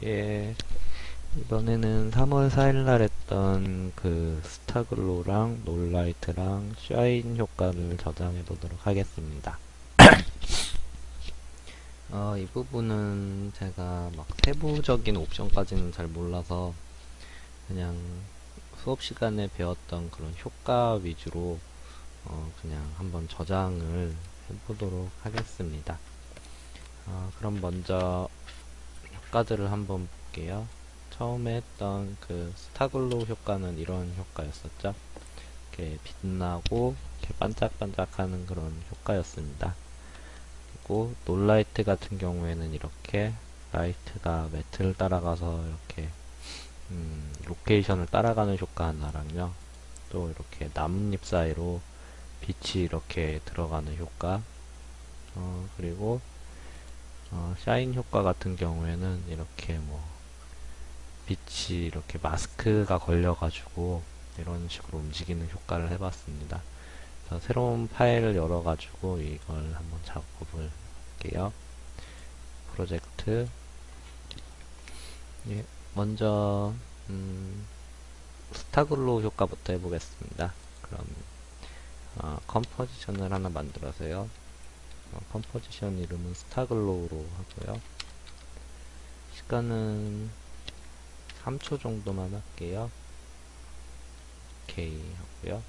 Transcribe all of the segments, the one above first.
예, 이번에는 3월 4일날 했던 그 스타글로랑 놀라이트랑 샤인 효과를 저장해 보도록 하겠습니다. 이 부분은 제가 막 세부적인 옵션까지는 잘 몰라서 그냥 수업 시간에 배웠던 그런 효과 위주로 그냥 한번 저장을 해보도록 하겠습니다. 그럼 먼저 효과들을 한번 볼게요. 처음에 했던 그 스타글로우 효과는 이런 효과였었죠. 이렇게 빛나고 이렇게 반짝반짝하는 그런 효과였습니다. 그리고 놀라이트 같은 경우에는 이렇게 라이트가 매트를 따라가서 이렇게 로케이션을 따라가는 효과 하나랑요. 또 이렇게 나뭇잎 사이로 빛이 이렇게 들어가는 효과. 그리고 샤인 효과 같은 경우에는 이렇게 뭐 빛이 이렇게 마스크가 걸려가지고 이런 식으로 움직이는 효과를 해봤습니다. 자, 새로운 파일을 열어가지고 이걸 한번 작업을 할게요. 프로젝트. 예, 먼저 스타글로우 효과부터 해보겠습니다. 그럼 컴포지션을 하나 만들어서요. 컴포지션 이름은 스타글로우로 하고요. 시간은 3초 정도만 할게요. 오케이 하고요.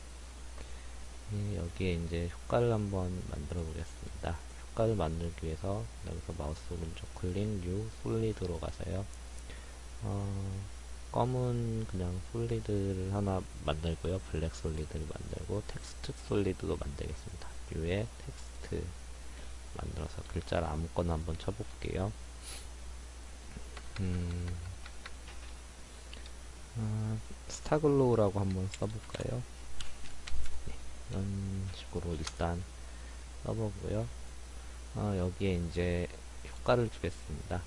예, 여기에 이제 효과를 한번 만들어 보겠습니다. 효과를 만들기 위해서 여기서 마우스 오른쪽 클릭, 뉴, 솔리드로 가서요. 검은 그냥 솔리드를 하나 만들고요. 블랙 솔리드를 만들고 텍스트 솔리드도 만들겠습니다. 뉴에 텍스트 만들어서 글자를 아무거나 한번 쳐볼게요. 스타글로우라고 한번 써볼까요? 네, 이런 식으로 일단 써보고요. 여기에 이제 효과를 주겠습니다.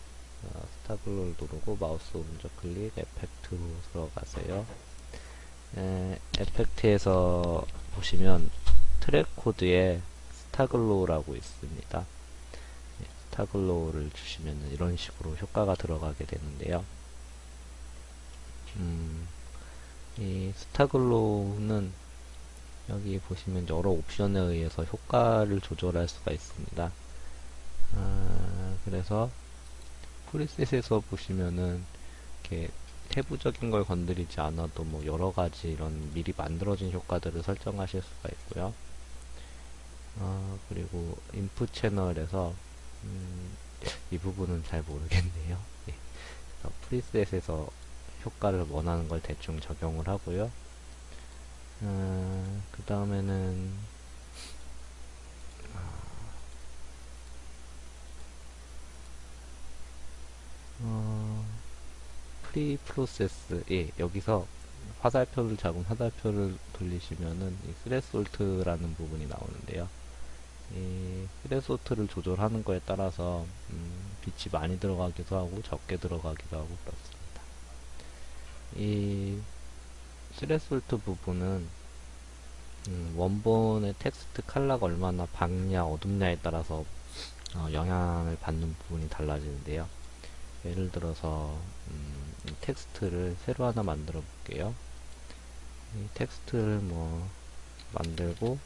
스타글로우를 누르고 마우스 오른쪽 클릭 에펙트로 들어가세요. 에펙트에서 보시면 트랙 코드에 스타글로우라고 있습니다. 스타글로우를 주시면 이런 식으로 효과가 들어가게 되는데요. 이 스타글로우는 여기 보시면 여러 옵션에 의해서 효과를 조절할 수가 있습니다. 그래서 프리셋에서 보시면은 이렇게 세부적인 걸 건드리지 않아도 뭐 여러 가지 이런 미리 만들어진 효과들을 설정하실 수가 있고요. 그리고 인풋 채널에서 이 부분은 잘 모르겠네요. 예. 프리셋에서 효과를 원하는 걸 대충 적용을 하고요. 그 다음에는 프리 프로세스, 예, 여기서 화살표를 잡은 화살표를 돌리시면은 이 스레솔트라는 부분이 나오는데요. 이 스레솔트를 조절하는 거에 따라서 빛이 많이 들어가기도 하고 적게 들어가기도 하고 그렇습니다. 이 스레솔트 부분은 원본의 텍스트 컬러가 얼마나 밝냐 어둡냐에 따라서 영향을 받는 부분이 달라지는데요. 예를 들어서 이 텍스트를 새로 하나 만들어 볼게요. 이 텍스트를 뭐 만들고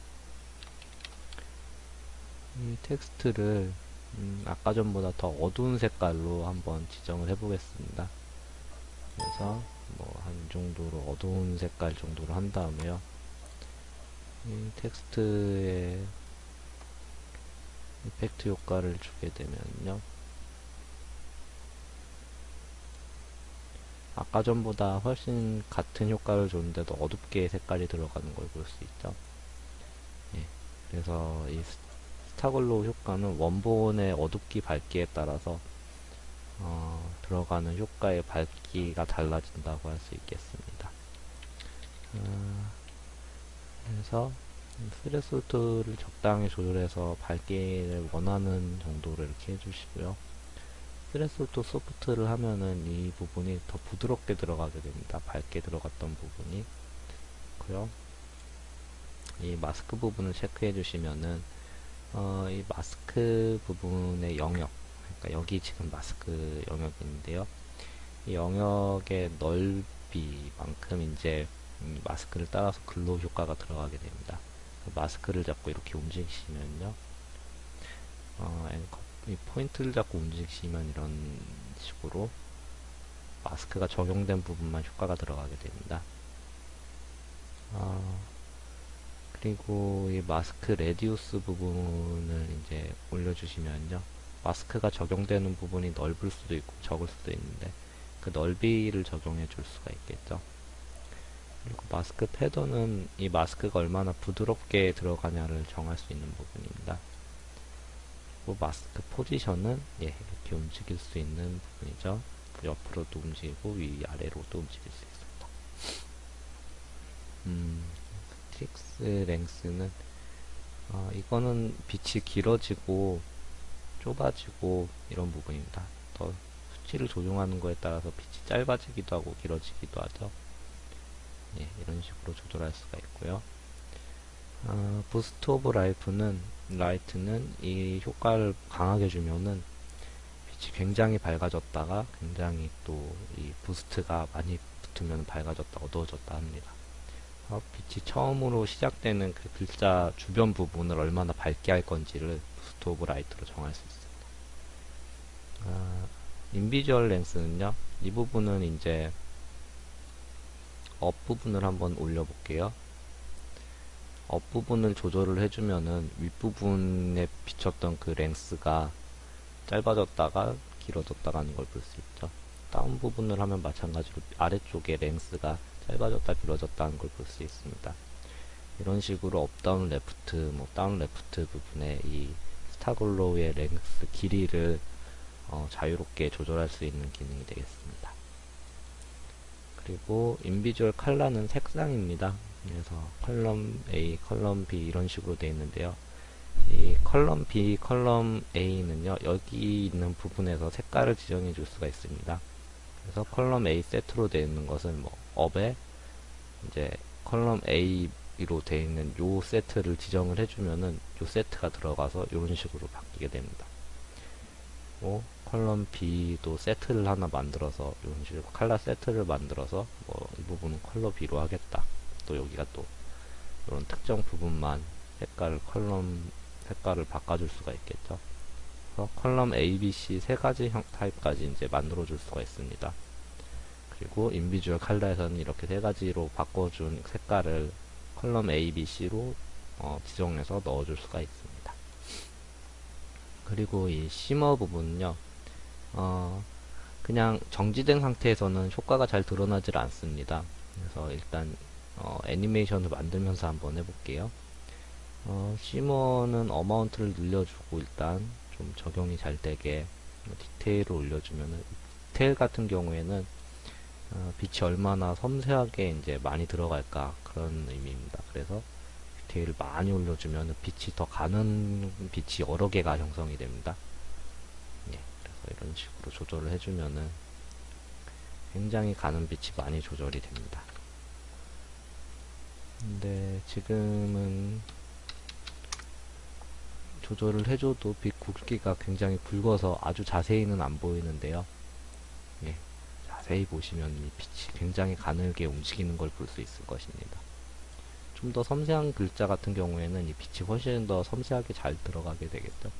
이 텍스트를 아까 전보다 더 어두운 색깔로 한번 지정을 해 보겠습니다. 그래서 뭐 한 정도로 어두운 색깔 정도로 한 다음에요. 이 텍스트에 이펙트 효과를 주게 되면요. 아까 전보다 훨씬 같은 효과를 줬는데도 어둡게 색깔이 들어가는 걸 볼 수 있죠. 예, 그래서 이 스타글로우 효과는 원본의 어둡기 밝기에 따라서 들어가는 효과의 밝기가 달라진다고 할 수 있겠습니다. 그래서 스레솔트를 적당히 조절해서 밝기를 원하는 정도로 이렇게 해주시고요. 스레솔트 소프트를 하면은 이 부분이 더 부드럽게 들어가게 됩니다. 밝게 들어갔던 부분이. 고요. 이 마스크 부분을 체크해 주시면은 이 마스크 부분의 영역, 그러니까 여기 지금 마스크 영역이 있는데요. 이 영역의 넓이만큼 이제 마스크를 따라서 글로우 효과가 들어가게 됩니다. 마스크를 잡고 이렇게 움직이시면요, 앵커, 이 포인트를 잡고 움직이시면 이런 식으로 마스크가 적용된 부분만 효과가 들어가게 됩니다. 그리고 이 마스크 레디우스 부분을 이제 올려주시면요, 마스크가 적용되는 부분이 넓을 수도 있고 적을 수도 있는데 그 넓이를 적용해 줄 수가 있겠죠. 그리고 마스크 패턴은 이 마스크가 얼마나 부드럽게 들어가냐를 정할 수 있는 부분입니다. 그리고 마스크 포지션은 이렇게 움직일 수 있는 부분이죠. 옆으로도 움직이고 위아래로도 움직일 수 있습니다. 스틱스 랭스는 이거는 빛이 길어지고 좁아지고 이런 부분입니다. 더 수치를 조정하는 거에 따라서 빛이 짧아지기도 하고 길어지기도 하죠. 이런 식으로 조절할 수가 있고요. 부스트 오브 라이트는 이 효과를 강하게 주면은 빛이 굉장히 밝아졌다가 굉장히 또 이 부스트가 많이 붙으면 밝아졌다 어두워졌다 합니다. 빛이 처음으로 시작되는 그 글자 주변 부분을 얼마나 밝게 할 건지를 부스트 오브 라이트로 정할 수 있습니다. 인비주얼 렌스는요, 이 부분은 이제 업 부분을 한번 올려볼게요. 업 부분을 조절을 해주면은 윗부분에 비쳤던 그 랭스가 짧아졌다가 길어졌다가 하는 걸 볼 수 있죠. 다운 부분을 하면 마찬가지로 아래쪽에 랭스가 짧아졌다 길어졌다 하는 걸 볼 수 있습니다. 이런 식으로 업 다운 레프트, 다운 레프트 부분에 이 스타글로우의 랭스 길이를 자유롭게 조절할 수 있는 기능이 되겠습니다. 그리고 인비주얼 컬러는 색상입니다. 그래서 컬럼 A, 컬럼 B 이런 식으로 되어 있는데요. 이 컬럼 B, 컬럼 A는요, 여기 있는 부분에서 색깔을 지정해 줄 수가 있습니다. 그래서 컬럼 A 세트로 되어 있는 것은 업에 이제 컬럼 A로 되어 있는 요 세트를 지정을 해주면은 요 세트가 들어가서 이런 식으로 바뀌게 됩니다. 컬럼 B도 세트를 하나 만들어서 이런 식으로 컬러 세트를 만들어서 이 부분은 컬러 B로 하겠다. 또 여기가 또 이런 특정 부분만 색깔을 바꿔줄 수가 있겠죠. 그래서 컬럼 A, B, C 세 가지 타입까지 이제 만들어 줄 수가 있습니다. 그리고 인비주얼 컬러에서는 이렇게 세 가지로 바꿔준 색깔을 컬럼 A, B, C로 지정해서 넣어줄 수가 있습니다. 그리고 이 시머 부분은요, 그냥 정지된 상태에서는 효과가 잘 드러나질 않습니다. 그래서 일단 애니메이션을 만들면서 한번 해볼게요. 시머는 어마운트를 늘려주고 일단 좀 적용이 잘 되게 디테일을 올려주면은, 디테일 같은 경우에는 빛이 얼마나 섬세하게 이제 많이 들어갈까 그런 의미입니다. 그래서 디테일을 많이 올려주면 빛이 더 가는 빛이 여러 개가 형성이 됩니다. 그래서 이런 식으로 조절을 해주면은 굉장히 가는 빛이 많이 조절이 됩니다. 근데 지금은 조절을 해줘도 빛 굵기가 굉장히 굵어서 아주 자세히는 안 보이는데요. 자세히 보시면 이 빛이 굉장히 가늘게 움직이는 걸 볼 수 있을 것입니다. 좀 더 섬세한 글자 같은 경우에는 이 빛이 훨씬 더 섬세하게 잘 들어가게 되겠죠.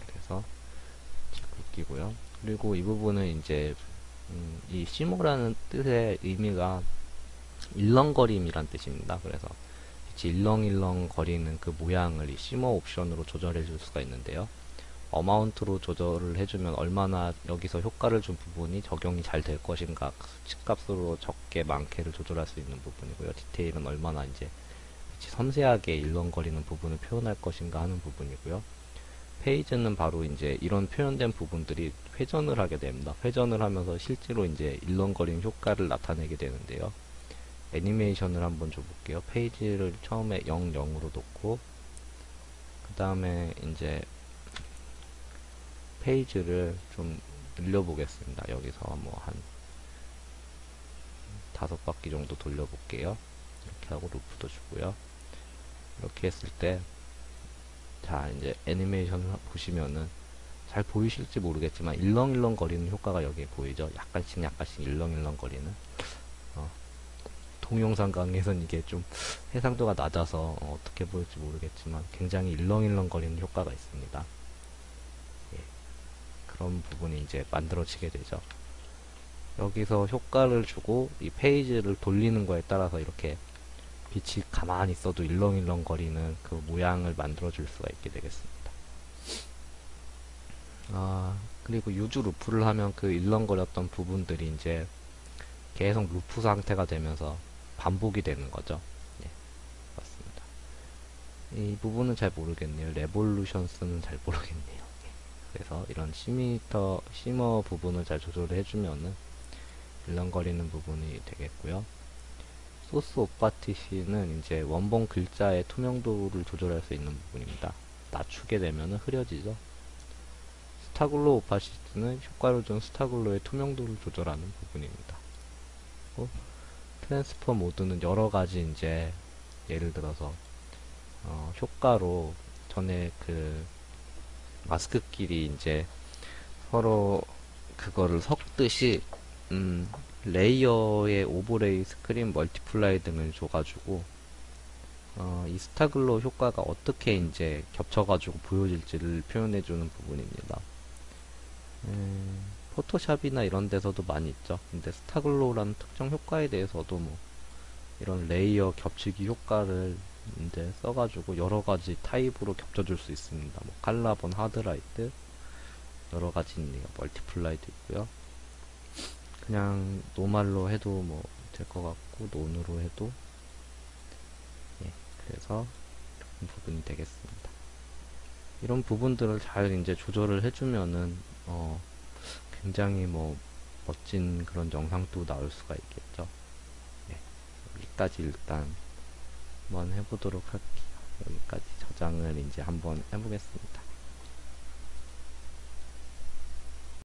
그래서 굵기고요. 그리고 이 부분은 이제 이 시모라는 뜻의 의미가 일렁거림이란 뜻입니다. 그래서 빛이 일렁일렁 거리는 그 모양을 이 시모 옵션으로 조절해 줄 수가 있는데요. 어마운트로 조절을 해주면 얼마나 여기서 효과를 준 부분이 적용이 잘 될 것인가, 수치값으로 적게 많게를 조절할 수 있는 부분이고요. 디테일은 얼마나 이제 빛이 섬세하게 일렁거리는 부분을 표현할 것인가 하는 부분이고요. 페이지는 바로 이제 이런 표현된 부분들이 회전을 하게 됩니다. 회전을 하면서 실제로 이제 일렁거리는 효과를 나타내게 되는데요. 애니메이션을 한번 줘볼게요. 페이지를 처음에 0, 0으로 놓고 그 다음에 이제 페이지를 좀 늘려보겠습니다. 여기서 한 5바퀴 정도 돌려볼게요. 이렇게 하고 루프도 주고요. 이렇게 했을 때, 자, 이제 애니메이션을 보시면은 잘 보이실지 모르겠지만 일렁일렁 거리는 효과가 여기에 보이죠. 약간씩 약간씩 일렁일렁 거리는. 어, 동영상 강에선 이게 좀 해상도가 낮아서 떻게 보일지 모르겠지만 굉장히 일렁일렁 거리는 효과가 있습니다. 예, 그런 부분이 이제 만들어지게 되죠. 여기서 효과를 주고 이 페이지를 돌리는 거에 따라서 이렇게 빛이 가만히 있어도 일렁일렁 거리는 그 모양을 만들어 줄 수가 있게 되겠습니다. 그리고 유주 루프를 하면 그 일렁거렸던 부분들이 이제 계속 루프 상태가 되면서 반복이 되는 거죠. 예, 맞습니다. 이 부분은 잘 모르겠네요. 레볼루션스는 잘 모르겠네요. 예, 그래서 이런 시머 부분을 잘 조절을 해주면은 일렁거리는 부분이 되겠고요. 소스 오파티시는 이제 원본 글자의 투명도를 조절할 수 있는 부분입니다. 낮추게 되면은 흐려지죠. 스타글로 오파시티는 효과를 준 스타글로의 투명도를 조절하는 부분입니다. 트랜스퍼 모드는 여러 가지 이제 예를 들어서 효과로 전에 그 마스크끼리 이제 서로 그거를 섞듯이 레이어의 오버레이, 스크린, 멀티플라이 등을 줘가지고 이 스타글로 효과가 어떻게 이제 겹쳐가지고 보여질지를 표현해주는 부분입니다. 포토샵이나 이런 데서도 많이 있죠. 근데 스타글로우라는 특정 효과에 대해서도 뭐 이런 레이어 겹치기 효과를 이제 써가지고 여러 가지 타입으로 겹쳐줄 수 있습니다. 뭐 칼라본, 하드라이트 여러 가지 있네요. 멀티플라이도 있고요. 그냥 노말로 해도 뭐 될 것 같고 논으로 해도 예, 그래서 이런 부분이 되겠습니다. 이런 부분들을 잘 이제 조절을 해주면은 굉장히 뭐 멋진 그런 영상도 나올 수가 있겠죠. 네, 여기까지 일단 한번 해보도록 할게요. 여기까지 저장을 이제 한번 해보겠습니다.